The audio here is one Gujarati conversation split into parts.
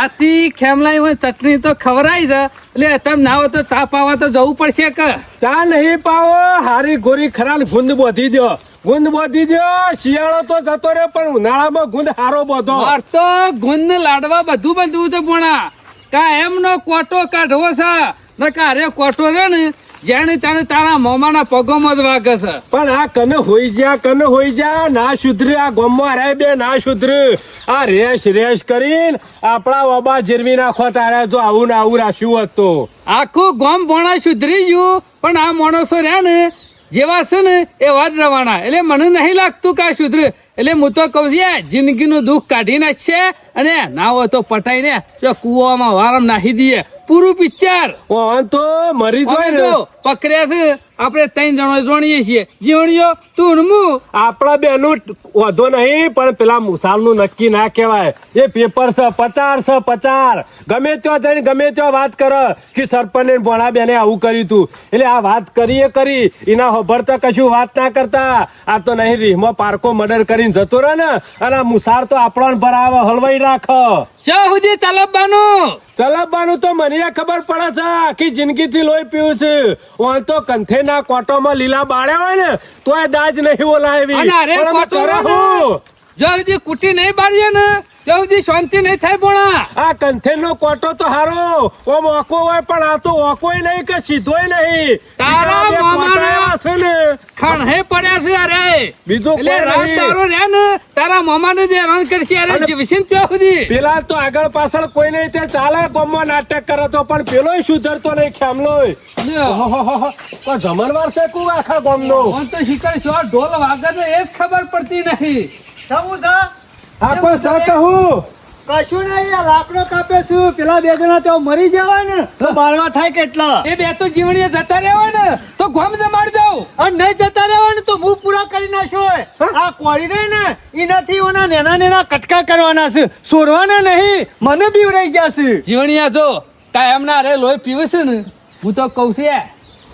રાતી ખેમલાઈ હોય ચટણી તો ખવરાઈ છે એટલે તમે ના હોય તો ચા પાવા તો જવું પડશે કે ચા નહીં પાવો હારી ગોરી ખરાલ ગુંદ બોધી દો શિયાળો તો જતો રે પણ ઉનાળામાં ગુંદ હારો બોધો માર તો ગુંદ લાડવા બધું બધું તો ભણા કા એમનો કોટો કાઢવો છે ને કારે કોટો રે ને જાણે તારે તારા મોમાના પગોમાં જ વાગે છે પણ આ કને હોઈ જા ના સુધરે આ ગોમમાં રે બે ના સુધરે આ રેશ કરીને આપણા ઓબા જીરવી નાખો તારે જો આવું ને આવું રાખ્યું હોત તો આખું ગોમ ભણા સુધરી ગયું પણ આ માણસો રહ્યા ને જેવા છે ને એવા જ રવાના એટલે મને નહીં લાગતું કે આ સુધરે એટલે હું તો કહું છું જિંદગીનું દુઃખ કાઢી નાખશે અને ના હોય તો પટાઈને જો કુવામાં વારમ નાખી દઈએ પૂરું પિક્ચર તો મરી જાય ને પકડ્યા છે આપણે 3 જણો જોણીએ છીએ જીવણીઓ તું હું આપણા બેનું વધો નહીં પણ પેલા મુસાલનું નક્કી ના કહેવાય એ પેપર છે 50 ગમે ત્યાં જઈને ગમે ત્યાં વાત કરે કે સરપંચ ભોણા બેને આવું કર્યું તું એટલે આ વાત કરી એના હોભરતા કશું વાત ના કરતા આ તો નહીં રીહમાં પાર્કો મર્ડર કરીને જતો રહે ને અને આ મુસાર તો આપણા ભરાવે હલવાઈ રાખ જ્યાં સુધી ચલાવવાનું તો મને ખબર પડે છે આખી જિંદગી થી લોહી પીવું છે હું તો કંથેના કોટોમાં લીલા બાળ્યા હોય ને તોય દાજ નહીં ઓલાવી જ્યાં સુધી કુટી નહીં બાળીએ ને ત્યાં સુધી શાંતિ નહીં થાય ભણા આ કંથેનો કોટો તો હારો ઓમ ઓકો હોય પણ આ તો ઓકોય નહીં કે સીધોય નહીં તારા મામાના છે ને ખણહે પડ્યા છે અરે બીજો એટલે રાત તારો રે ને તારા મામાને જે હેરાન કરશે અરે જીવસીન ત્યાં સુધી પેલા તો આગળ પાછળ કોઈ નહીં તે ચાલે ગોમમાં નાટક કરે તો પણ પેલોય સુધરતો નહીં ખેમલોય કોઈ જમણવાર છે કુ આખા ગોમનો હું તો શિકાર છો ઢોલ વાગે તો એ જ ખબર પડતી નહીં શું છે આ કોઈ સા કહું કશું નહીં આ લાકડો કાપે છું પેલા બે જણા તો મરી જવાય ને તો બાળવા થાય કેટલા એ બે તો જીવણીએ જતા રહેવા ને તો ગોમ જમાડી દઉં અને નહીં જતા રહેવા ને તો હું પૂરા કરી નાખો આ કોળી રહી ને એનાથી ઓના નેના કટકા કરવાના છે સોરવાના નહીં મને બીવડાઈ ગયા છે જીવણીયા જો કાયમના રે લોહી પીવે છે ને હું તો કહું છું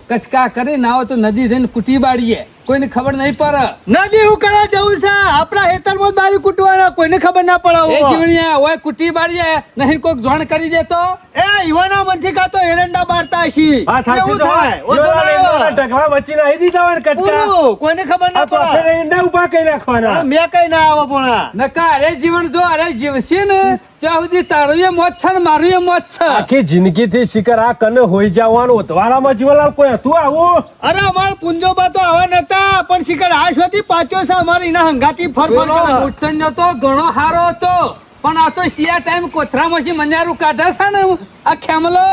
કટકા કરી ના હોય તો નદી જઈને કુટી બાળીએ કોઈને ખબર નહીં પડે નદી હું કરવા જવું છે આપણા હેતરમાં બારી કૂટવાના કોઈને ખબર ના પડે એ જીવણીયા ઓય કુટી બાળીએ નહીં કોઈક જોણ કરી દેતો એ યુવાના મનથી કાતો એરંડા બારતા હશી આ થાકી તો ઢગલા વચ્ચે નાહી દીધા હોય કટકા પૂરું કોઈને ખબર ના પડે ઈંડા ઉભા કરી નાખવાના મેં કઈ ના આવે પણ નકા અરે જીવન જો અરે જીવશે ને ત્યાં સુધી તારું એ મોત છે ને મારું એ મોત છે આખી જિંદગી થી શિકાર આ કને હોઈ જવાનું દ્વારામાં જીવલાલ કોઈ હતું આવું અરે અમાર પુંજોબા તો આવા નતા પણ શિકાર આ શોથી પાછો છે અમારે એના હંગાતી ફરફર કરે ઉત્સન્યો તો ઘણો સારો હતો પણ આ તો શિયા ટાઈમ કોથરામાંથી મન્યારું કાઢા છે ને આ ખેમલો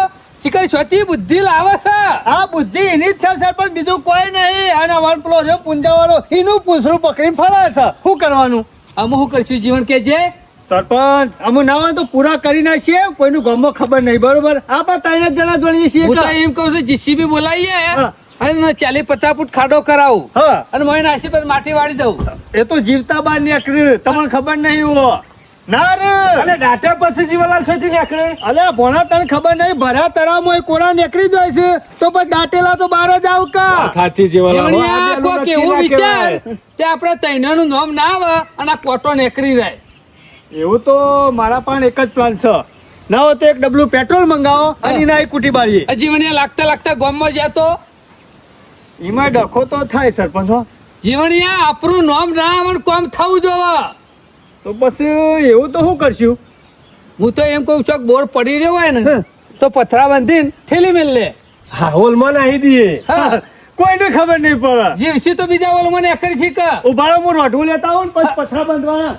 શિકાર શોથી બુદ્ધિ લાવે છે આ બુદ્ધિ એની જ છે સર પણ બીજું કોઈ નહીં અને અમાર પેલો રહ્યો પુંજાવાળો એનું પૂંછડું પકડીને ફરે છે શું કરવાનું અમે શું કરશું જીવન કે જે સરપંચ અમે ના હોય તો પૂરા કરી નાખીએ કોઈનું ગામમાં ખબર નહીં બરોબર આપણે 3 જણા જોડીએ છીએ હું તો એમ કહું છું જીસીબી બોલાવીએ અને 40-50 ફૂટ ખાડો કરાવું અને મોય નાસી પર માટી વાળી દઉં એ તો જીવતા બાર નીકળ્યું તમને ખબર નહીં હો ના રે અલે ડાટા પછી જીવલાલ છોથી નીકળે અલે ભણા તને ખબર નહીં ભરા તરામાં કોરા નીકળી જાય છે તો પણ દાટેલા તો બહાર જ આવ કા સાચી જીવણીયા કો કેવું વિચાર તે આપણે તૈનાનું નામ ના આવે અને આ કોટો નીકળી જાય એવું તો મારા પણ એક જ પ્લાન છે ના હોય તો એક ડબલું પેટ્રોલ મંગાવો અને એના એક કુટી બાળીએ જીવણીયા લાગતા ગામમાં જતો એમાં ડખો તો થાય સરપંચ હો જીવણીયા આપણું નામ ના આવે કોમ થવું જોવે તો પછી એવું તો શું કરશું હું તો એમ કહું છું બોર પડી રહ્યો હોય ને તો પથરા બાંધીને ઠેલી મેલ લે હા હોલમાં નાહી દઈએ કોઈને ખબર નહીં પડે જીવસી તો બીજા ઓલમાં એકરી છે કે ઉભાડો હું રોઢું લેતા આવું ને પછી પથરા બાંધવાના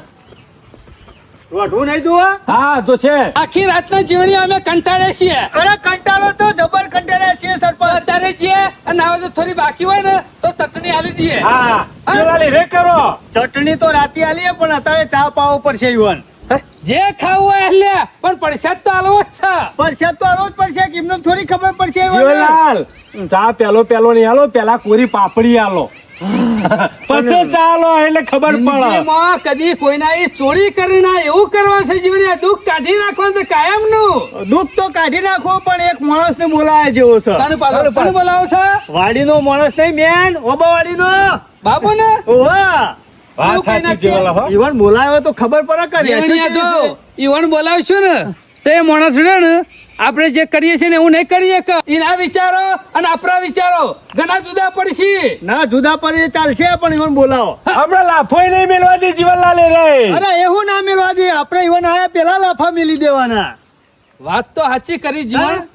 રોઢું નહીં જોવા હા તો છે આખી રાતના જીવણી અમે કંટાળે છીએ અરે કંટાળો તો જબર કંટાળે છીએ સરપંચ અત્યારે જઈએ અને હવે તો થોડી બાકી હોય ને તો ચટણી આલી દઈએ હા જીવલાલી રે કરો ચટણી તો રાતે આલીએ પણ અત્યારે ચા પાવો પડશે યુવાન જે ખાવું હોય લે પણ પરસાદ તો આલવો જ છે પરસાદ તો આલવો જ પડશે કે એમને થોડી ખબર પડશે જીવલાલ ચા પેલો નહીં આલો પેલા કોરી પાપડી આલો પછી ચાલો એટલે ખબર પડે કદી કોઈના એ ચોરી કરી ના એવું કરવા છે જીવન દુઃખ કાઢી નાખવાનું છે કાયમ નું દુઃખ તો કાઢી નાખો પણ એક માણસ ને બોલાય જેવો છે કોણ બોલાવો છે વાડીનો માણસ નહીં મેન ઓબા વાડીનો બાબુ ને ઈવન બોલાયો તો ખબર પડે કરે ઈવન બોલાવશું ને તો એ માણસ રહ્યો ને આપણે જે કરીએ છીએ ને એવું નહીં કરીએ કે એના વિચારો અને આપણા વિચારો ઘણા જુદા પડશે. ના જુદા પડી ચાલશે પણ ઈવન બોલાવો. હમણાં લાફોય નહીં મેળવા દે જીવનલાલ રે. અરે એવું ના મેળવા દે, આપણે ઈવન આયા પેલા લાફા મેલી દેવાના. વાત તો સાચી કરી જીવન.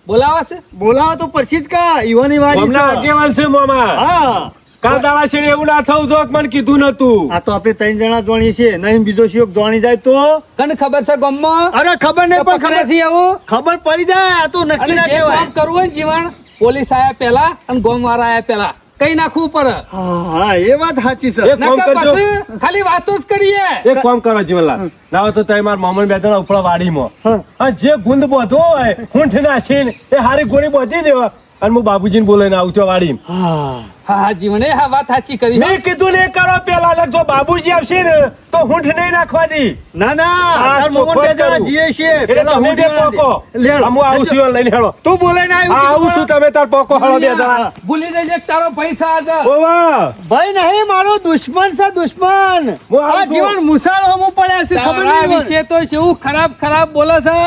બોલાવા છે બોલાવો તો પછી જ કા ઈવન ની વાડી હમણાં છે. આગેવાન છે મોમાં. હા કા દાડા છે એવું ના થવું જો મને કીધું નતું. આ તો આપણે 3 જણા જોણી છે, નહીં બીજો શિયોક જોણી જાય તો. કને ખબર છે ગામમાં અરે ખબર નહીં પણ પકડે છે એવું. ખબર પડી જાય. આ તો નક્કી અને ના જે કહેવાય. કામ કરવું હોય ને જીવન, પોલીસ આયા પહેલા અને ગામ વાળા આયા પહેલા કઈ નાખવું પડે. હા એ વાત સાચી છે. એક કામ નકર કરજો. પછી ખાલી વાતો જ કરીએ. એક કામ કરો જીવનલાલ, ના હોય તો તમે મારા મામા બે જણા ઉપડા વાડીમાં હા. અને જે ગુંદ બોધો હોય ઊંઠ નાખીને એ હારી ગોળી બોધી દેવા અને હું બાબુજીને બોલાઈને આવું છું વાડી. હા હા જીવન એ હા વાત સાચી કરી. મેં કીધું ને એ કરો પેલા એટલે જો બાબુજી આવશે ને તો ઊંઠ નહીં નાખવા દી. ના ના આ તાર મોમન ચોખ્ખો બે જણા કરું. જીએ છે. એટલે પેલા તમે હું બે દેવાના પોકો. દે. લેણો. હું આવું છું લઈને હેળો. તું બોલાઈને આવ્યું હા, આવું કીધું છું તમે તાર પોકો હેળો બે જણા. ભૂલી જજે કે તારો પૈસા હતા. ઓવા ભાઈ નહીં મારો દુશ્મન છે દુશ્મન. હું આવું આ છું. જીવન મુસાળ હમું પડ્યા છે ખબર તારા નહીં વિશે તો કેવું ખરાબ ખરાબ બોલે છે.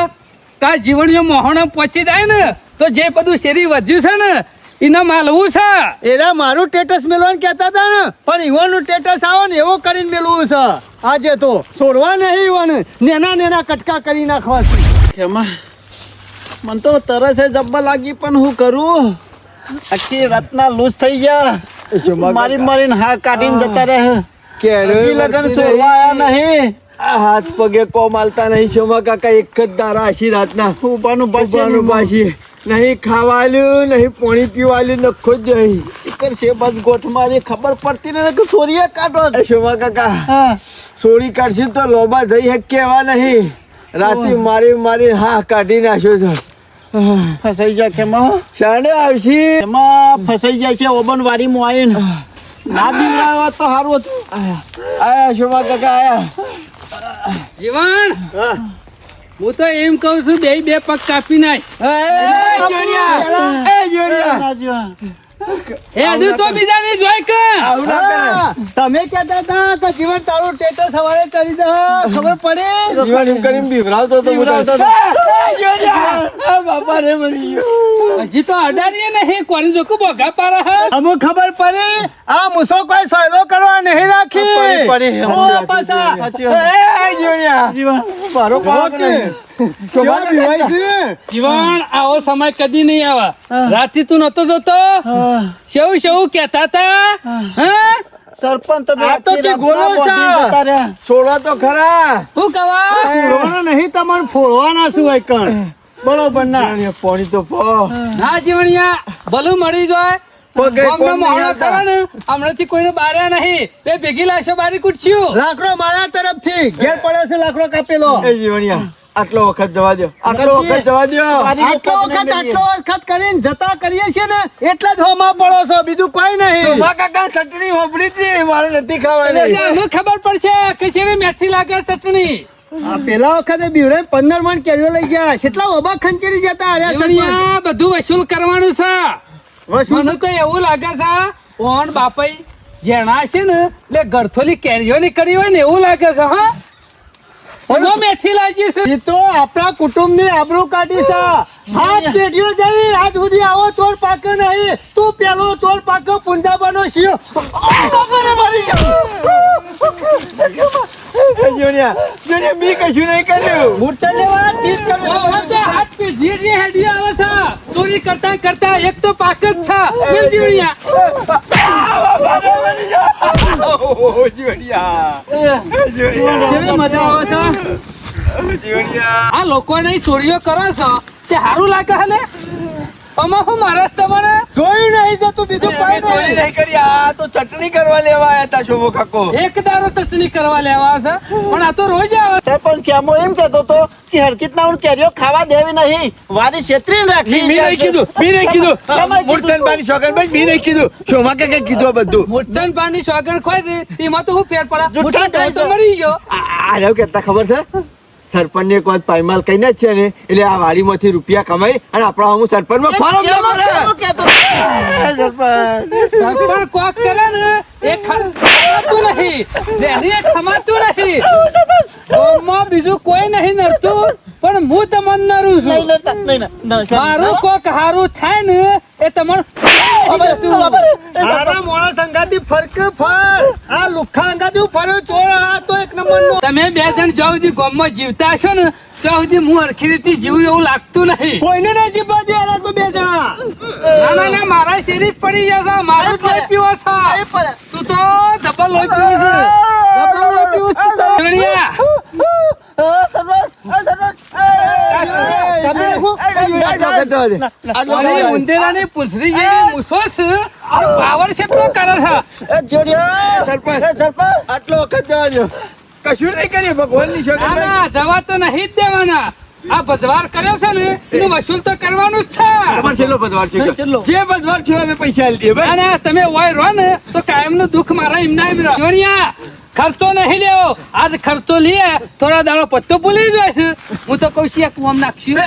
કા જીવન જો મોહણ પહોંચી જાય ને તો જે બધું શેરી વધ્યું છે ને એને માલવું છે. એરા મારું ટેટસ મેલવાનું કહેતા હતા ને પણ ઈવનનું ટેટસ આવો ને એવો કરીને મેલવું છે. આજે તો છોડવા નહીં ઈવન, નેના નેના કટકા કરી નાખવા છે. એમાં મને તો તરસ જબ્બા લાગી પણ હું કરું. આખી રાતના લૂઝ થઈ ગયા, મારી મારીને હા કાઢીને જતા રહે. હજી લગન સોરવા આયા નહીં. આ હાથ પગે કોમ આલતા નહીં શોમા કાકા, એક જ દારા આશી રાતના ઉભાનું ઉભાનું બસ પાછી નહીં ખાવાલ્યું નહીં પાણી પીવાલ્યું નખો જ નહીં. શિખર છે બસ ગોઠ મારી ખબર પડતી ને કે સોરીએ કાઢો. એ શોમા કાકા હા સોરી કાઢશે તો લોબા થઈ હે કેવા નહીં. રાતે મારી મારી હા કાઢી નાખ્યો છે. ફસાઈ જાય કે માં શાણે આવશે? એમાં ફસાઈ જાય છે ઓબન વાડીમાં આવીને. ના બીવડાવ્યા તો સારું હતું. આયા શોમા કાકા આયા. જીવન હું તો એમ કઉ છું બે પગ કાપી નાખ. એ જોડિયા, એ જોડિયા. ના જીવા. હેડું તો બીજાની જોઈ કે. આવું ના કરે. હા, તમે કહેતા હતા કે જીવન તારું ટેટસ સવારે કરી દે. ખબર પડી? જીવન એમ કરીને બીવરાવતો તો બીવરાવતો તો. એ જોડિયા. આ બાપા રે મરી ગયો. હજી તો અડાડીએ નહીં કોની જોકું બોગા પારા હે. અમુક ખબર પડી આ મૂસો કોઈ સહેલો કરવા નહીં રાખી. પડી. ઓ પાછા. સાચી વાત. એ જોડિયા. જીવા મારો ભાગ નહીં. કેવા બીવાય છે? જીવન આવો સમય કદી નહીં આવે. રાતે તું નતો જોતો શેવું શેવું કેતા તા. હા સરપંચ તમે આ તો આખી કે રાતના ગોળો છે. બોધી જતા રહ્યા. છોડો તો ખરા. હું કવા ફોડવાના નહીં તમારે ફોડવાના શું હોય કણ બરોબર ના. પાણી તો પો. ના જીવણિયા ભલું મળી જાય. પગે ગામના કોણ મોહણા નહીં કરે ને હમણાંથી કોઈને બાર્યા નહીં. બે ભેગી લાશો બારી કૂટશું. લાકડો મારા તરફથી ઘેર પડ્યો છે લાકડો કાપેલો. એ જીવણિયા આટલો વખત જવા દો, આટલો વખત જવા દો. આટલો વખત કરીને જતા કરીએ છીએ ને એટલે જ હોમાં પડો છો, બીજું કોઈ નહીં. શોભા કાકા ચટણી હોપડી હતી, મારે નથી ખાવાની. એટલે અમને ખબર પડશે કે શેવી મેઠી લાગે ચટણી. આ પેલા વખતે બીવડે 15 મણ કેરીઓ લઈ ગયા, કેટલા ઓબા ખંચેરી જતા અરે જીવણિયા બધું વસૂલ કરવાનું છે. મને તો એવું લાગે છે ઓન બાપાઈ જેણા છે ને એટલે ગરથોલી કેરીઓ નીકળી હોય ને એવું લાગે છે. હા ઓનો મેઠી લાગી છે. એ તો આપણા કુટુંબની આબરૂ કાઢી છે. હાથ પેઢીઓ જઈ આજ સુધી આવો ચોર પાક્યો નહીં. તું પેલો ચોર પાક્યો પુંજાબાનો શિયો. એ જીવણિયા, જીવણિયા, મેં કશું નહીં કર્યું. મૂર્છા લેવા તીર કર્યો. ઓહો તો હાથ પે જીરી હેડી આવે છે. ચોરી કરતા કરતા એક તો પાક જ છે. મેલ જીવણિયા. ઓહો, જીવણિયા. જીવણિયા, કેવી મજા આવે છે. જીવણિયા. આ લોકોને ચોરીઓ કરો છો તે સારું લાગે છે ને. આમાં હું મારસ તમને જોયું નહીં જતું બીજું કોઈ મેં ચોરી નહીં. નહીં કરી, આ તો ચટણી કરવા લેવા આવ્યા હતા શોભો કાકો. એક દારો ચટણી કરવા લેવા છે પણ આ તો રોજ આવે. સરપંચ કેમો એમ કહેતો તો કે હરકતના હું કેરીઓ ખાવા દેવી નહીં, વારી છેતરીને રાખી. મેં નહીં કીધું, મેં નહીં કીધું. શેમાં કીધું? મૂર્છનભાઈ શોકનભાઈ, મેં નહીં કીધું. શોભા કાકા કીધું આ બધું. મોટન પાની સ્વાગન ખોઈ દે તેમાં તો હું ફેર પડે. જુઠ્ઠા મોટન જાય તો છે. મરી ગયો. આ રહ્યો કેતા ખબર છે? સરપંચને એક વાત પાયમાલ કહીને જ છે ને એટલે આ વાડીમાંથી રૂપિયા કમાઈ અને આપણા હું સરપંચમાં ફોર્મ કેમો જમા કહેતો? સરપંચ સરપંચ કોક કરે ને એ ખમાતું નહીં. બેની એ ખમાતું નહીં. ગામમાં બીજું કોઈ નહીં નડતું પણ હું તમને નરું છું નહીં લેતા નહીં મારું કોક હારું થાય ને એ તમને તારા મોણા સંગાતી ફરક ફર આ લુખ્ખા અંગાતી ફર્યો ચોર આ તો એક નંબરનો તમે બે જણ જ્યાં સુધી ગામમાં જીવતા હશો ને ત્યાં સુધી હું હરખી રીતે જીવું એવું લાગતું નહીં કોઈને ના જીવવા દે આ તો બે જણા ના મારા શેરી જ પડી જશે મારું જ લોહી પીવો છો તું તો ડબલ લોહી પીવો છે ડબલ લોહી પીવું છે તું તો. ગણ્યા. ઓલી ઉંદેરાની પૂંછડી જેવી મૂછો છે અને પાવર કેટલો કરે છે આટલો વખત જવા દો કશું નહીં કરીએ ભગવાનની ના ના જવા તો નહીં જ દેવાના આ બજવાર કર્યો છે ને એનું વસૂલ તો કરવાનું જ છે તમારે છેલ્લો બદવાર છે જે બદવાર છે અમે પૈસા આલી દઈએ ના ના તમે ઓય રહો ને તો કાયમ નું દુઃખ મારા એમના એમ રહો જોણિયા ખર્ચો નહીં લેવો આજ ખર્ચો લઈએ થોડા દાડો પત્તો ભૂલી જાય છે હું તો કઉ છું કુવામ નાખશું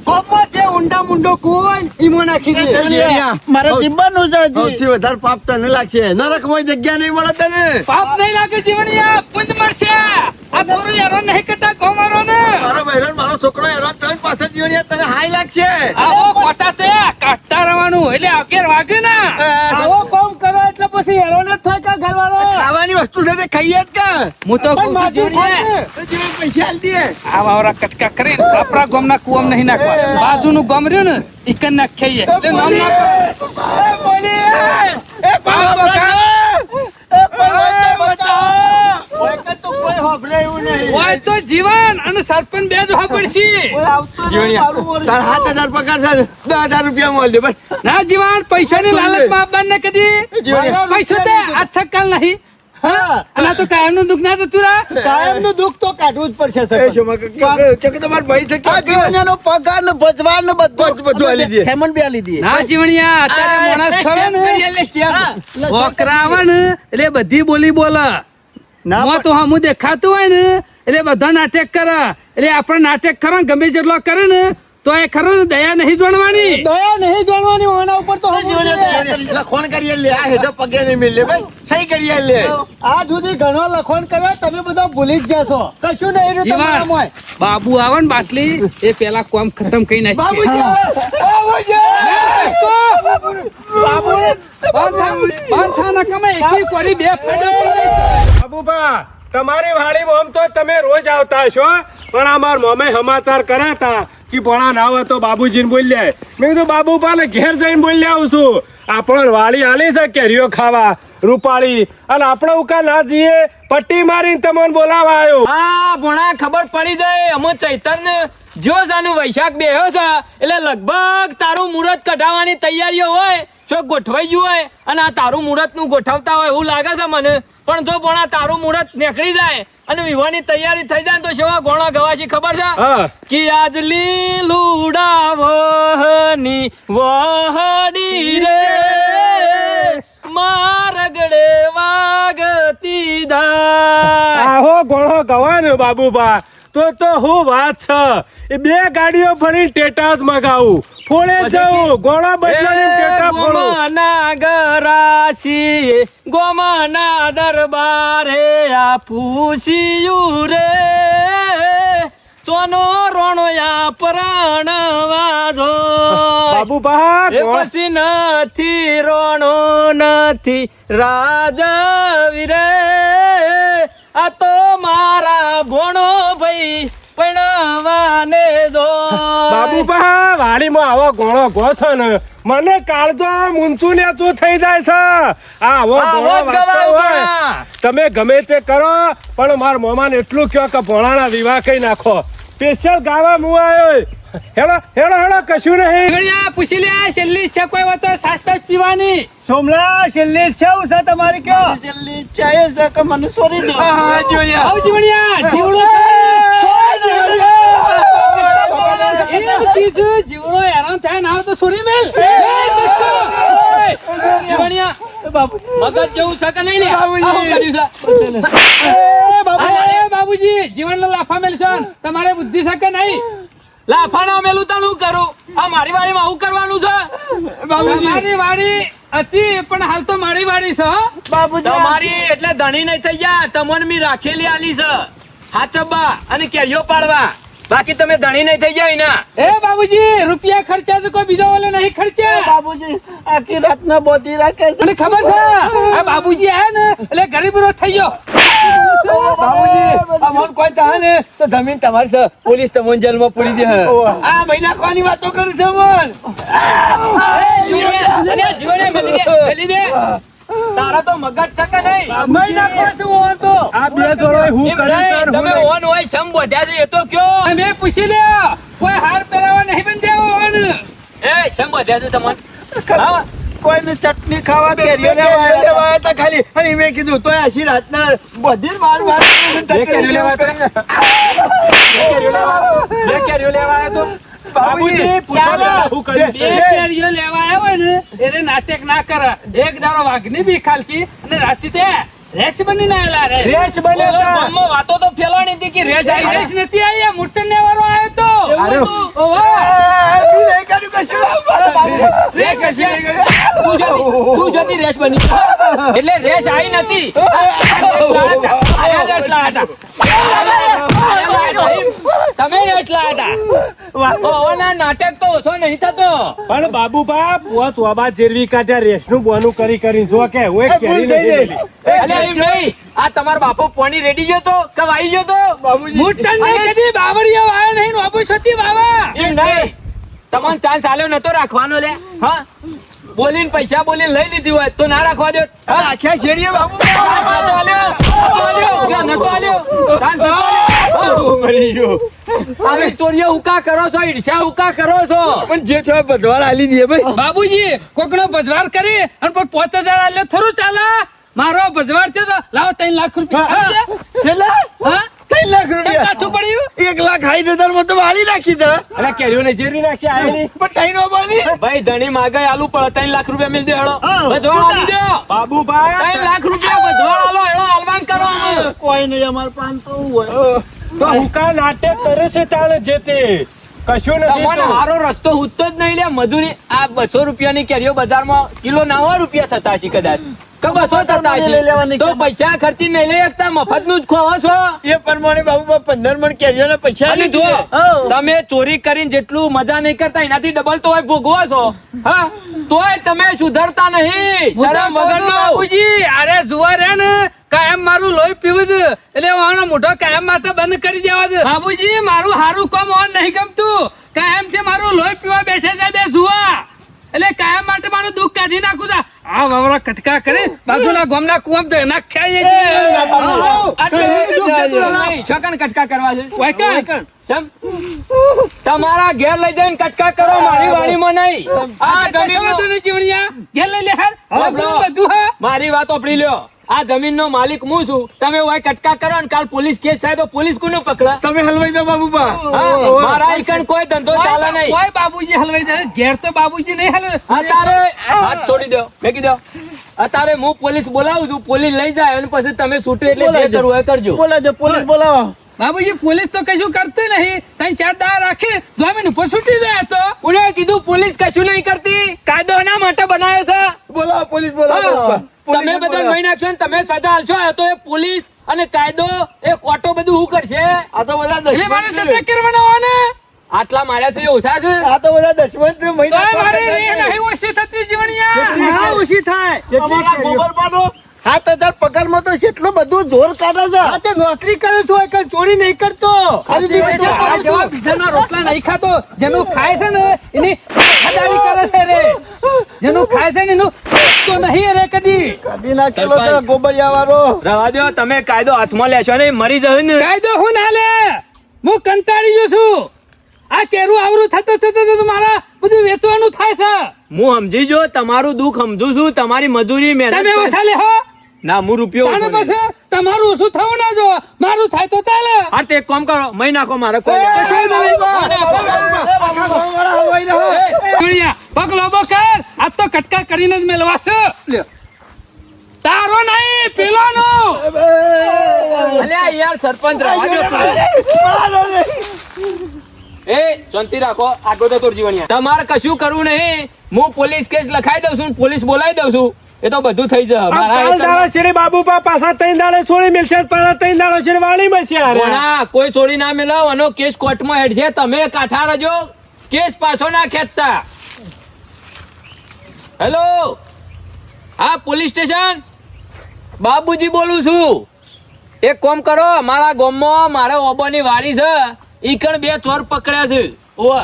કોપમાં જે ઊંડા મુંડો કોઈ ઈમો નાખી દે મારા જીવવાનું છે હજી. સૌથી વધારે પાપ તને લાગશે નરકમાં જગ્યા નહીં મળે તને પાપ નહીં લાગે જીવણિયા પુણ્ય મળશે આ થોડું હેરાન નહીં કરતા કોમારો ને મારો બહેરાન મારો છોકરો હેરાન થઈને પાછળ જીવન તને હાઈ લાગશે આવો ખોટા તો કાઢતા રહેવાનું એટલે 11 વાગે ના આવો કામ કરો એટલે પછી હેરાન જ થાય કે ઘરવાળો ખાવાની વસ્તુ છે તે ખાઈએ જ કા હું તો પણ કહું છું માથું જીવણિયા થાય તો જીવન પૈસા આલી દઈએ આ વાવરા કટકા કરીને આપણા ગામના કુવામ નહીં નાખવા બાજુનું ગામ રહ્યું ને ઈકન નાખીએ એટલે નામ નાખો હોય તો જીવન અને સરપંચ બે જ હોવા પડશે તાર 7,000 પગાર છે ને 10,000 રૂપિયા મળી દે બસ ના જીવન પૈસાની લાલચમાં આપવાને કદી પૈસો તે આજ સકાલ નહીં હા અને આ તો કાયમ નું દુઃખ ના જતું રહે કાયમનું દુઃખ તો કાઢવું જ પડશે સરપંચ. કે તમારો ભાઈ છે આ જીવનનો પગાર ને ભજવાર ને બધું આલી દે. હેમંત બી આલી દે. ના જીવણિયા અત્યારે માણસ ખરો ને છોકરા આવે ને એટલે બધી બોલી બોલે મોં તો હમું દેખાતું હોય ને એટલે બધા નાટક કરે એટલે આપણે નાટક કરો ને ગમે જેટલો કરે ને તો એ ખરો ને દયા નહીં જોડવાની દયા નહીં જાણવાની ઓના ઉપર તો હમું છે. લખોણ કરીએ લે આ હેઠળ પગે નહીં મિલે ભાઈ સહી કરીએ લે આ સુધી ઘણો લખણ કર્યો તમે બધા ભૂલી જ જશો કશું નહીં રહ્યું તમારા જીવન મોય. બાબુ આવે ને બાટલી એ પેલા કોમ ખતમ કરી નાખી બાબુભા તમારી વાડીમાં આમ તો તમે રોજ આવતા છો પણ આ મારા મોમે સમાચાર કર્યા હતા કે ભણા ના હોય તો બાબુજીને બોલ્યા મેં કીધું બાબુભા ને ઘેર જઈને બોલ્યા આવું છું આપણને વાડી આલી છે કેરીઓ ખાવા રૂપાળી અને આપણે ઉકા ના જઈએ પટ્ટી મારીને તમને બોલાવા આવ્યો હા ભણા ખબર પડી જાય અમો ચૈતર ને જો સાનું વૈશાખ બેહ્યો છે એટલે લગભગ તારું મુહૂર્ત કઢાવવાની તૈયારીઓ હોય જો ગોઠવાઈ ગયું હોય અને આ તારું મુહૂર્ત નું ગોઠવતા હોય એવું લાગે છે મને પણ જો ભણા તારું મુહૂર્ત નીકળી જાય અને વિવાહની તૈયારી થઈ જાય ને તો સેવા ગોળા ગવાશી ખબર છે હા કે આજ લીલુડા વહની વહડી રે મારગડે વાગતી જાય આહો ઘણો ગવા ને બાબુભા તો હું વાત છે એ બે ગાડીઓ ફરી ટેટા જ મગાવું ફોડે જવું ઘોડા બદલાને ટેટા ફોડું ગોમાના ગરાશી ગોમાના દરબારે આ પૂછ્યું રે સોનો રોણોયા પ્રાણવાધો બાબુભા એ પછી નથી રોણો નથી રાજા રે આ તો મારા ભોણો ભાઈ પણવાને જો બાબુભા વાડીમાં આવો ઘોડો ઘોસો ને મને કાળજો મૂંચું ને તું થઈ જાય છે આવો ઘોડો આવો જ વાગતો ગવાય હોય. ભણા. તમે ગમે તે કરો પણ મારા મોમાને એટલું કહો કે ભોણાના વિવાહ કઈ નાખો સ્પેશિયલ ગાવા હું આવ્યો હેડો હેડો હેડો કશું નહીં ગણ્યા પૂછી લે છેલ્લી ઈચ્છા કોઈ હોય તો સાસ પેસ પીવાની સોમલા છેલ્લી ઈચ્છા શું છે તમારી કયો છેલ્લી ઈચ્છા એ છે કે મને છોડી દો. આવ જીવણિયા જીવડો એમ કીધું જીવડો હેરાન થાય ના હોય તો છોડી મેલ જીવણિયા, બાપુ મગજ જેવું છે કે નહીં લે આવું કર્યું છે અરે બાબુજી જીવન લાફા મેલશો તમારે બુદ્ધિ છે કે નહીં લાફાના મેલું તો હું કરું આ મારી વાડીમાં આવું કરવાનું છે તમારી વાડી હતી પણ હાલ તો મારી વાડી છે હો. તમારી એટલે ધણી નહીં થઈ ગયા તમને મી રાખેલી આલી છે હાચબ્બા અને કેરીઓ પાડવા બાકી તમે ધણી નહીં થઈ જાય ના. એ બાબુજી રૂપિયા ખર્ચા તો કોઈ બીજો ઓલે નહીં ખર્ચા. બાબુજી આખી રાતના બોધી રાખે છે. મને ખબર છે આ બાબુજી આયા ને એટલે ગરીબ રોજ થઈ ગયો. બાબુજી આ મોન કોઈ થાય ને તો જમીન તમારી છે, પોલીસ તમને જેલમાં પૂરી દે. આ મહિના ખવાની વાતો કરે છે મન. અને જીવને મેલી દે. તારા તો મગજ છે કે નહીં? મહિના પાસે હોવા તો આ બે જોડો હું એમ કરી નહીં, સર, હું તમે નહીં. ઓન હોય સમ બોધ્યા છે એ તો કયો. મેં પૂછી લ્યો કોઈ હાર પહેરાવા નહીં બંધ્યા એ સમ બોધ્યા છે તમને? હા કોઈને ચટણી ખાવા બે કેરીઓ કેરીઓ લેવા લેવા આવ્યા હતા ખાલી. અને મેં કીધું તોય આછી રાતના બધી જ માર બે કેરીઓ લેવા આવ્યા બે કેરીઓ લેવા આવ્યા તો બાબુજી પૂછો ને, હું કરી બે કેરીઓ લેવા આવ્યો હોય ને એને નાટક ના કરે. એક દાડો વાઘની બી ખાલતી અને રાતે તે રેસ બનીને આયેલા રે. રેસ બને ઓલો તા. ગામમાં વાતો તો ફેલાણી હતી કે રેસ આવી રેસ નથી આવી આ મૂર્તન લેવાનો આવ્યો તો. અરે. ઓહો. રેસ કશી? તું જતી રેસ બની એટલે રેસ આવી નથી. આયા રેસ લાયા હતા. તમે રેસ લાયા હતા. ઓના નાટક તો ઓછો નહીં થતો. પણ બાબુભા પોચ વાબા જેરવી કાઢ્યા રેસનું બોનું કરી કરીને જો કે હું એક કેરી નથી લેલી. અલે એમ નહીં, આ તમારો બાપો પોણી રેડી ગયો તો કે વાઈ ગયો તો? મૂર્તન ને કદી બાવળિયો આવ્યો નહીં નોબુ છતી બાવા. એમ નહીં, તમને ચાન્સ આલ્યો નતો રાખવાનો લે. હા બોલીને પૈસા બોલીને લઈ લીધી હોય તો ના રાખવા દો. હા આખ્યા શેરીએ બાબુ નતો આલ્યો, નતો આલ્યો, કે નતો આલ્યો? ચાન્સ નતો આલ્યો. મરી ગયો. તમે ચોરીઓ હુકા કરો છો, ઈર્ષ્યા હુકા કરો છો. પણ જે થયો બધવાળ આલી દે ભાઈ. બાબુજી કોકનો ભજવાર કરી અને પણ 5000 આલ્યો થોડું ચાલે. મારો ભજવાર થયો તો લાવો 3 લાખ રૂપિયા આપજે. છેલ્લા હા 3 લાખ ચમ રૂપિયા. કાઠું પડ્યું? 1,60,000 માં તો વાળી નાખી દે. અરે કેરીઓને જેરવી નાખી આયા નહીં. પણ તઈ નો બની. ભાઈ ધણી માગે આલુ પણ 3 લાખ રૂપિયા મિલ દે હેડો. ભજવાળ આલી દો. બાબુભા 3 લાખ રૂપિયા ભજવાળ આલો હેડો આલવાન કરો અમે. કોઈ નહીં અમારે પાન તો હોય. તો હુકા નાટક કરે છે તાણે જે તે કશું નથી તમારો તો. હારો રસ્તો હુજતો જ નહીં લે. મજૂરી આ 200 રૂપિયાની કેરીઓ બજારમાં કિલો 90 રૂપિયા થતા હશે કદાચ કે 200 થતા લઈ લેવાની હશે તો પૈસા ખર્ચી નહીં લઈ શકતા, મફત નું જ ખોવો છો. એ પ્રમાણે બાબુ 15 મણ કેરીઓના પૈસા અને આલી જો દીધા. તમે ચોરી કરીને જેટલું મજા નહીં કરતા એનાથી ડબલ તો હોય ભોગવો છો. હા તોય તમે સુધરતા નહીં. હું તો શરમ કહું છું, વગરનો. બાબુજી અરે જુવાર હે ને કાયમ મારું લોહી પીવું છે એટલે વાનો મોઢો કાયમ માટે બંધ કરી દેવા છે. બાબુજી મારું હારું કામ ઓન નહીં ગમતું. કાયમ છે મારું લોહી પીવા બેઠે છે બે જુવા એટલે કાયમ માટે મારું દુઃખ કાઢી નાખું છું. આ વાવરા કટકા કરે બાજુના ગામના કુવામ તો નાખ્યા છકન કટકા કરવા છે. હોય કાંઈ? ચમ? તમારા ઘેર લઈ જઈને કટકા કરો, મારી વાણીમાં નહીં. આ કશો જમીનનો- વાંધો નહીં જીવણિયા. ઘેર લઈ લે હાર. હા, બધું લો. બધું હા. મારી વાત ઓપડી લ્યો. આ જમીનનો માલિક હું છું. તમે હોય કટકા કરો ને કાલ પોલીસ કેસ થાય તો પોલીસ કોને પકડા? તમે હલવાઈ દો બાબુબા. હા, મારા ઈકણ કોઈ ધંધો ચાલે નહીં. ઓય બાબુજી હલવાઈ જાય ઘેર તો બાબુજી નહીં હલવે. અત્યારે હાથ છોડી દો, ફેંકી દો. અત્યારે હું પોલીસ બોલાવું છું, પોલીસ લઈ જાય અને પછી તમે છૂટો એટલે જે કરવું હોય કરજો. બોલાજો પોલીસ બોલાવો. બાબુજી પોલીસ તો કશું કરતું નહીં. તઈ 4 દાડા રાખે જમીન ઉપર છૂટી જાય તો કોને કીધું પોલીસ કશું નહીં કરતી? કાયદો એના માટે બનાવ્યો છે. બોલાવો પોલીસ બોલાવો. હા, તમે બધા મહી નાખશો ને તમે સજા આલશો તો એ પોલીસ અને કાયદો એ કોર્ટો બધું શું કરશે? આ તો બધા એટલે મારે દશમન જતા છે. કરવાના હોય ને આટલા માર્યા છે એ ઓછા છે? આ તો બધા દશમન છે. મહિના તોય મારી રે નહીં ઓછી થતી જીવણિયા. ના ઓછી થાય. અમારા ગોબરબાનો 7,000 પગારમાં તો કેટલું બધું જોર કાઢે છે. આ તે નોકરી કરે છો કે ચોરી નહીં કરતો. ખરીદી વેચાણ તારા કરું જેવા છું. બીજાના રોટલા નહીં ખાતો. જેનું ખાય છે ને એની ખદાડી કરે છે રે. જેનું ખાય છે ને એનું તો નહીં રે કદી. કાઢી નાખેલો છે ગોબરિયા વાળો. રવા દો, તમે કાયદો હાથમાં લેશો ને મરી જશે ને. કાયદો હું ના લે. હું કંટાળી ગયો છું. આ કેરું આવરું થતું થતું મારા બધું વેચવાનું થાય છે. હું સમજી જો તમારું દુઃખ સમજુ છું, તમારી મજૂરી મહેનત તમે પર- ઓછા લે હો. ના હું રૂપિયો તાણે ઓછો નહીં. પછી તમારું ઓછું થવું ના જો. મારું થાય તો ચાલે. હા તે એક કામ કરો, મહી નાખો મારે કોઈ કશું નહીં. આખા ગામવાળા હલવાઈ રહ્યો. જીવણિયા, પગ લોબો કર. આજ તો કટકા કરીને જ મેલવા છે. તારો નહીં પેલોનો. અલ્યા યાર સરપંચ રવા દો. એ શાંતિ રાખો, આગો તો તોર જીવણિયા. તમારે કશું કરવું નહીં. હું પોલીસ કેસ લખાઈ દઉં છું, પોલીસ બોલાવી દઉં છું. એ તો બધું થઈ જાય આ મારા કાલ દાડો છેડે બાબુપા પાછા 3 દાડે છોડી મેલશે પાછા 3 દાડો છેડે વાળી મળશે અરે કોણા કોઈ છોડી ના મેલાવ આનો કેસ કોર્ટમાં હેડ છે તમે કાઠા રજો કેસ પાછો ના ખેંચતા હેલો હા પોલીસ સ્ટેશન બાબુજી બોલું છું એક કામ કરો મારા ગામમાં મારે ઓબોની વાડી છે ઈ કણ 2 ચોર પકડ્યા છે ઓ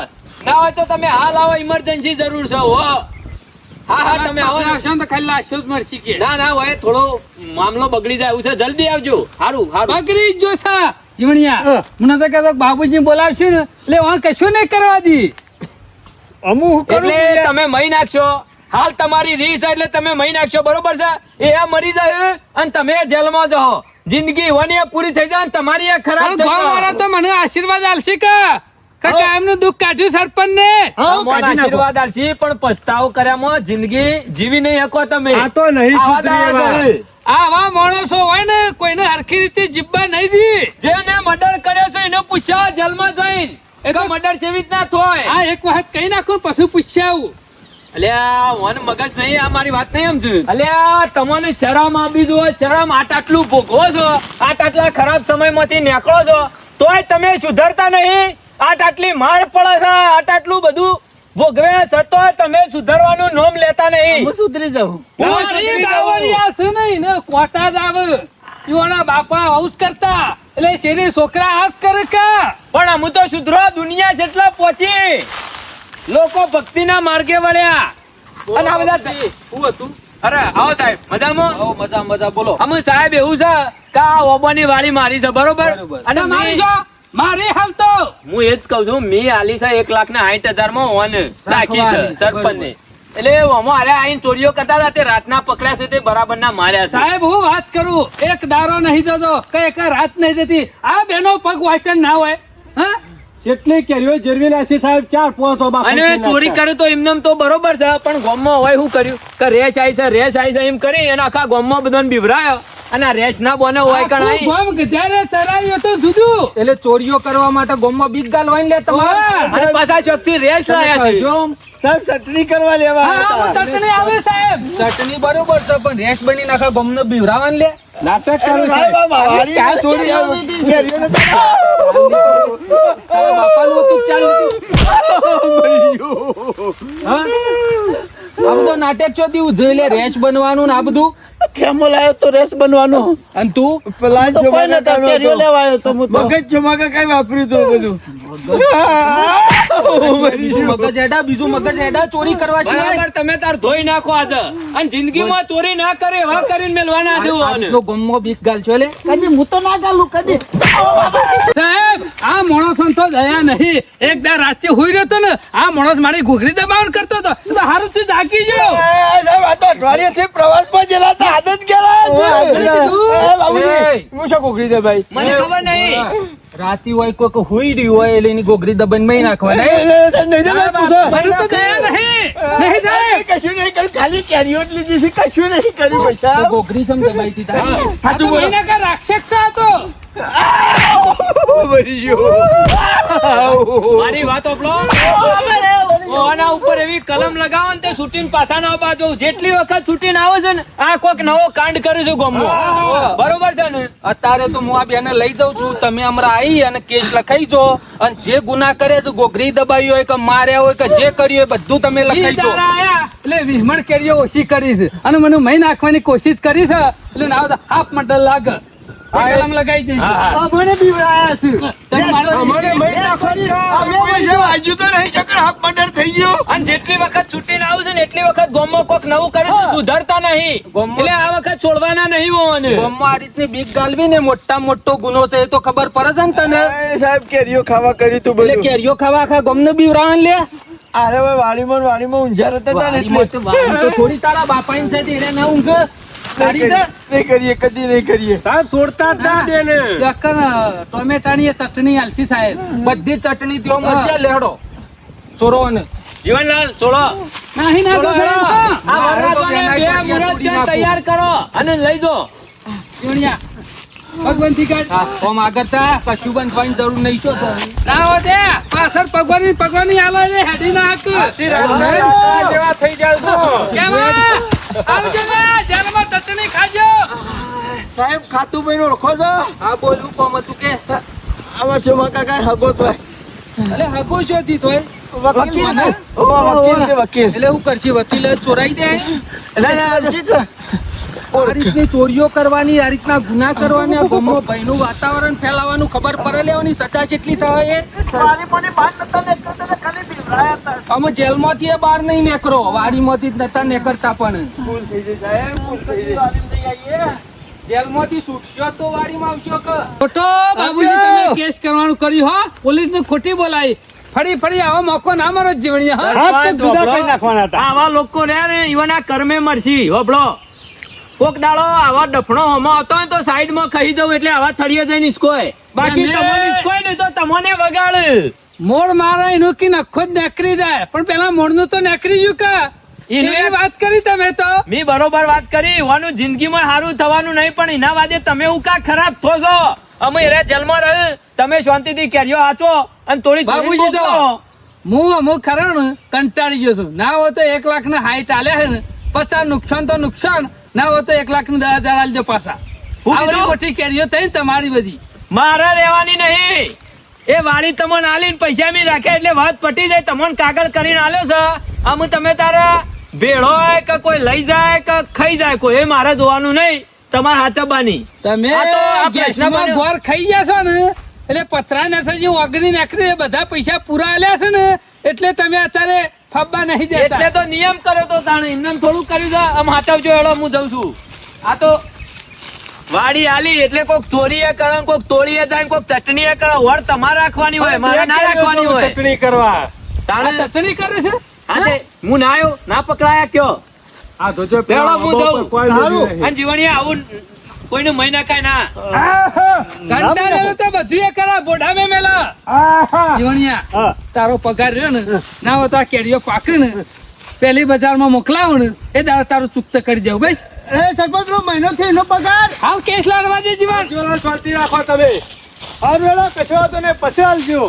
ના હોય તો તમે હાલ આવો ઇમરજન્સી જરૂર છે ઓ હા તમે આવો ને. આવશો ને તો ખાલી લાશો જ મરશી કે ના હોય થોડો મામલો બગડી જાય એવું છે જલ્દી આવજો સારું બકરી જ જોશે જીવણિયા મને તો કહેતો બાબુજી બોલાવશું ને એટલે વાં કશું નહીં કરવા દી અમુક કરું એટલે તમે મહી નાખશો હાલ તમારી રીસ એટલે તમે મહી નાખશો બરોબર છે એ આ મરી જાય અને તમે જેલમાં જાઓ જિંદગી વની પૂરી થઈ જાય અને તમારી આ ખરાબ થઈ જાય. મારા તો મને આશીર્વાદ આલશે કે કાયમનું દુઃખ કાઢ્યું સરપંચ ને તમને આશીર્વાદ આલશી પણ પસ્તાવો કર્યામાં જિંદગી જીવી નહીં શકો તમે આ તો નહીં આવા સુધરી દાડા એવા. કરે. આવા માણસો હોય ને કોઈને હરખી રીતે જીવવા નહીં દી જેને મર્ડર કર્યો છે એને પૂછ્યા જેલમાં જઈને એ તો મર્ડર જેવી જ ના થાય આ એક વખત કઈ નાખું પછી પૂછ્યા આવું અલ્યા વન મગજ નહીં આ મારી વાત નહીં સમજુ અલ્યા તમને શરમ આપી દો શરમ આટલું ભોગવો છો આટલા ખરાબ સમયમાંથી નીકળો છો તોય તમે સુધરતા નહીં આટલી માર પડે છે આટલું બધું ભોગવે છતાં તમે સુધરવાનું નામ લેતા નહીં હું સુધરી જાઉં મારી ગાવડિયા છે નહીં ને કોટા જ આવે યુવાના બાપા આવું જ કરતા એટલે શેરી છોકરા આ જ કરે કા પણ અમુ તો સુધરો દુનિયા જેટલા પહોંચી લોકો ભક્તિના માર્ગે વળ્યા અને આ બધા શું હતું અરે આવો સાહેબ મજામાં મજા બોલો અમે સાહેબ એવું છે કે આ ઓબોની વાડી મારી છે બરોબર અને મારી મેં- છો મારી હાલ તો હું એ જ કઉ છું મેં આલી છે 1,60,000 માં ઓન રાખી છે સરપંચ ને એટલે અમારે આઈને ચોરીઓ કરતા હતા તે રાતના પકડ્યા છે તે બરાબર ના માર્યા છે સાહેબ હું વાત કરું એક દારો નહીં જતો કઈ એક રાત નહીં જતી આ બેનો પગ વાંચન ના હોય હા કેટલી કેરીઓ જરવી નાખી સાહેબ 4-5 ઓબા અને ચોરી કરે તો એમને તો બરોબર છે પણ ગામમાં હોય શું કર્યું કે રેશ આવી છે એમ કરી અને આખા ગામમાં બધાને બિવરાયો અને આ રેશ ના બને હોય આખું કણાઈ ગામ ગધારે ચરાયું તો જુદું એટલે ચોરીઓ કરવા માટે ગામમાં બીજ ગાલવાઈને લે તમારે અને પાછા ચોકથી રેશ લાયા છે સાહેબ ચટણી કરવા લેવા હા હું ચટણી આવે સાહેબ ચટણી બરોબર છે પણ રેશ બની નાખા ગામને બિવરાવાને લે નાટક કરું સાહેબ, સાહેબ આ મારી ચા ચોરી આવી હતી, શેરીઓને બાપાનું હતું ચાલ હા આ બધું નાટક છો દીવું જોઈ લે રેશ બનવાનું ને આ બધું કેમો લાયો તો રેસ બનવાનો અને તું પેલા તો કોઈ નતા, કેરીઓ લેવા આવ્યો તો હું તો. મગજ ચમાકા કઈ વાપર્યું તું બધું બીજું મગજ હેડા બીજું મગજ હેડા ચોરી કરવા છે બરાબર તમે તાર ધોઈ નાખો આજે અને જિંદગીમાં ચોરી ના કરે એવા કરીને મેલવાના છે ઓને ગમો બીક ગાલ છો લે કદી હું તો ના ગાલું કદી સાહેબ આ માણસ તો દયા નહીં એક દા રાતે હુઈ રહ્યો તો ને આ માણસ મારી ઘૂઘરી દબાણ કરતો હતો એ તો હારું થી જાગી ગયો સાહેબ આ તો અઠવાડિયેથી પ્રવાસમાં ગયેલા હતા આદત ગયેલા એ, હું શું કોકરી દે ભાઈ મને ખબર નહીં રાતી હોય કોઈ હુઈ રહ્યું હોય એટલે એની ગોગરી દબન માં નાખવાના મને તો દયા નહીં સાહેબ કશું નહીં કર્યું ખાલી કેરીઓ જ લીધી છે કશું નહીં કર્યું પૈસા ગોગરી સમ દબાઈ હતી તારી આ તો મહિના કા રાક્ષસ છે આ તો મરી ગયો મારી વાત ઓપલો ઓના ઉપર એવી કલમ લગાવો ને તે છૂટીને પાછા ના આવવા દઉં જેટલી વખત છૂટીને આવે છે ને આ કોક નવો કાંડ કરે છે ગામમાં બરોબર છે ને અત્યારે તો હું આ બેને લઈ જાઉં છું તમે હમણાં આવી અને કેસ લખાઈ જો અને જે ગુના કરે છે ગોગરી દબાવી હોય કે માર્યા હોય કે જે કર્યું હોય બધું તમે લખાઈ જો એટલે વિહમણ કેરીઓ ઓછી કરી છે અને મને મહી નાખવાની કોશિશ કરી છે એટલે ના આવતા હાફ મટર લાગે કલમ લગાઈ દે અમને બીવડાયા છે તમે મારો આજુ તો નહીં શકર હાફ મર્ડર થઈ ગયો અને જેટલી વખત છૂટીને આવું છે ને એટલી વખત ગામમાં કોક નવું કરે છે સુધરતા નહીં એટલે આ વખત છોડવાના નહીં હોવાને ગામમાં આ રીતની બીક ગાલવી ને મોટા મોટો ગુનો છે એ તો ખબર પડે છે ને તને સાહેબ કેરીઓ ખાવા કર્યું તું એટલે બધું કેરીઓ ખાવા આખા ગામને બીવરાવન લે અરે ભાઈ વાડીમાં ઊંઝા હતા હતા ને એટલે વાડી તો થોડી તારા બાપાની છે તે એને ના ઊંઘ સારી છે નહીં કરીએ કદી નહીં કરીએ સાહેબ છોડતા જ ના બેને ટોમેટાની ચટણી આલસી સાહેબ બધી ચટણી ત્યો મળશે લેડો ચોરો ને જીવનલાલ ચોરો નહીં ના તો આ વરરાજોને બે મુહૂર્ત ત્યાં તૈયાર કરો અને લઈ જો જીવણિયા ભગવંતી કાઢ ઓમ આગળ તા કશું બંધવાની જરૂર નહીં છો ના હો દે પાછળ ભગવાની આલો એટલે હેડી ના હાક જેવા થઈ જાય તો કેવા આવજો ને જેલમાં ચટણી ખાજો. સાહેબ ખાતુભાઈ ઓળખો છો? હા બોલું કોમ હતું કે આમાં શોમા કાકા હગો તો એટલે હગો શોધી તોય વકીલ છે. વકીલ છે વકીલ. એટલે હું કરશી વકીલ ચોરાઈ દે એટલે આ રીતની ચોરીઓ કરવાની આ રીતના ગુના કરવાના ગામમાં ભયનું વાતાવરણ ફેલાવાનું ખબર પડે લેવાની સજા કેટલી થાય અમે જેલમાંથી એ બહાર નહીં નીકળો વાડીમાંથી જ નતા નીકળતા પણ જેલમાંથી છૂટશો તો વાડીમાં આવશો કે ખોટો બાબુજી તમે કેસ કરવાનું કર્યું હો પોલીસને ખોટી બોલાવી ફરી આવો મોકો ના મારો જીવણીયા હા હાથ તો જુદા કરી નાખવાના હતા. આવા લોકો રહ્યા ને ઈવાના કર્મે મળશી હોબળો કોક દાડો આવા ડફણો હોમો આવતો હોય તો સાઈડ માં કહી દઉં એટલે આવા થળીએ જઈને ઈસકોય બાકી તમે- તમને ઈસકોય નહીં તો તમને વગાડ મોડ મારા એનું કી નખો જ નીકળી જાય પણ પેલા મોડ નું તો નીકળી ગયું કે એની વાત કરી તમે તો મેં બરોબર વાત કરી ઈવાનું જિંદગીમાં સારું થવાનું નહીં પણ એના વાદે તમે હું કા ખરાબ થો છો અમે એરા જેલમાં રહે તમે શાંતિથી કેરીઓ હાચો અને થોડી બાબુજી તો હું અમુક ખરા ને કંટાળી ગયો છું ના હોય તો 1 લાખ ના હાઈટ આલ્યા છે ને 50 નુકસાન તો નુકસાન ના હોય તો 1 લાખ ની 10,000 આલજો પાછા હું આવડી કીધું? મોટી કેરીઓ થઈ તમારી બધી મારે રહેવાની નહીં એ વાળી તમને આલીને પૈસા મેં રાખ્યા એટલે વાત પટી જાય તમને કાગળ કરીને આલ્યો છે આમ તમે તારા ભેળો હોય કે કોઈ લઈ જાય કે ખાઈ જાય કોઈ એ મારે જોવાનું નહીં તમારે હાચબાની તમે આ તો આ પ્રશ્ન ગેસમાં બન્યો. ગોળ ખાઈ ગયા છો ને એટલે પથરા નાખી જે ઓગળી નાખી બધા પૈસા પૂરા આલ્યા છે ને એટલે તમે અત્યારે ફબ્બા નહીં એટલે દેતા તો નિયમ કર્યો તો તાણે એમને થોડું કર્યું છે આમ હાચવજો હેડો હું જઉં છું આ તો વાડી આલી એટલે કોક ચોરીએ કરે કોક તોડીએ જાય કોક ચટણીએ કરે વળ તમારે રાખવાની હોય મારે ના રાખવાની હોય ચટણી કરવા તાણે ચટણી કરે છે હા તે હું ના આવ્યો ના પકડાયા કયો આ ધોજો પેલો હું આબો દઉં. પર કોઈ બોલ્યું નહીં. અને જીવણીયા આવું કોઈને મહિના કાંઈ ના કંટાળેલો તો બધું એ કરા બોઢા મે મેલા જીવણિયા હા. તારો પગાર રહ્યો ને ના હોય તો આ કેરીઓ પાકે ને પેલી બજારમાં મોકલાવો ને એ દાડો તારું ચૂકત કરી દેવું બસ એ સરપંચ નો મહિનો થી એનો પગાર હાલ કેસ લાડવા દે જીવન જોડે શાંતિ રાખો તમે આ વેળા કશો વાંધો નહીં, પછી આવજો.